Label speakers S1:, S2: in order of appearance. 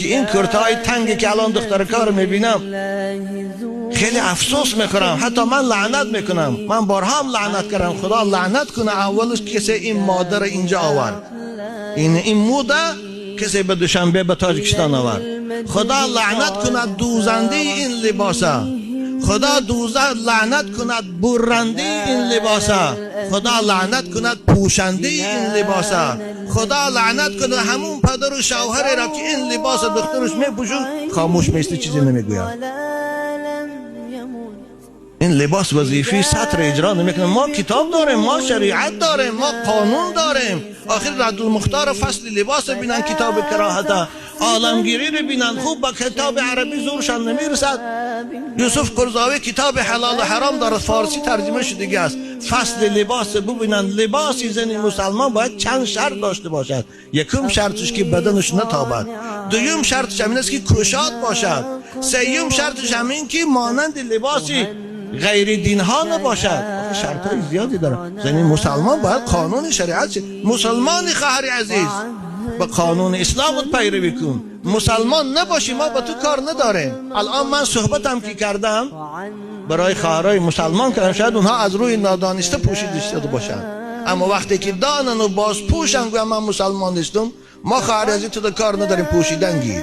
S1: که این کرتای تنگی که الان دخترکار میبینم خیلی افسوس میکنم، حتی من لعنت میکنم. من بارها هم لعنت کردم، خدا لعنت کنه اولش کسی این مادر اینجا آورد، این موده کسی به دوشنبه به تاجیکستان آورد. خدا لعنت کند دوزنده این لباسه، خدا لعنت کند برنده این لباسه، خدا لعنت کند پوشنده این لباسه، خدا لعنت کند همون پدر و شوهر را که این لباس دخترش میپوشون خاموش میسته، چیزی نمیگوید. این لباس وظیفی سطر اجرا نمیکنه. ما کتاب داریم، ما شریعت داریم، ما قانون داریم. آخر رد المختار فصل لباس بینن، کتاب کراهت عالمگیری رو بینن، خوب با کتاب عربی زورشان نمیرسد. یوسف قرضاوی کتاب حلال و حرام داره، فارسی ترجمه شده است. فصل لباس ببینن، لباسی زن مسلمان باید چند شرط داشته باشد. یکم شرطش که بدنش نتابد، دوم شرطش همین است که کشاد باشد، سوم شرطش همین که مانند لباسی غیر دین ها نباشد. شرط های زیادی داره. یعنی مسلمان باید قانون شریعت، مسلمان خواهر عزیز با قانون اسلام پیروی کن. مسلمان نباشی ما با تو کار نداریم. الان من صحبتم که کردم برای خواهرای مسلمان کردم، شاید اونها از روی نادانسته پوشیده شده باشن، اما وقتی که دانن و باز پوشن و من مسلمان نیستم، ما خواهر عزیز تو کار نداریم پوشیدن گیر.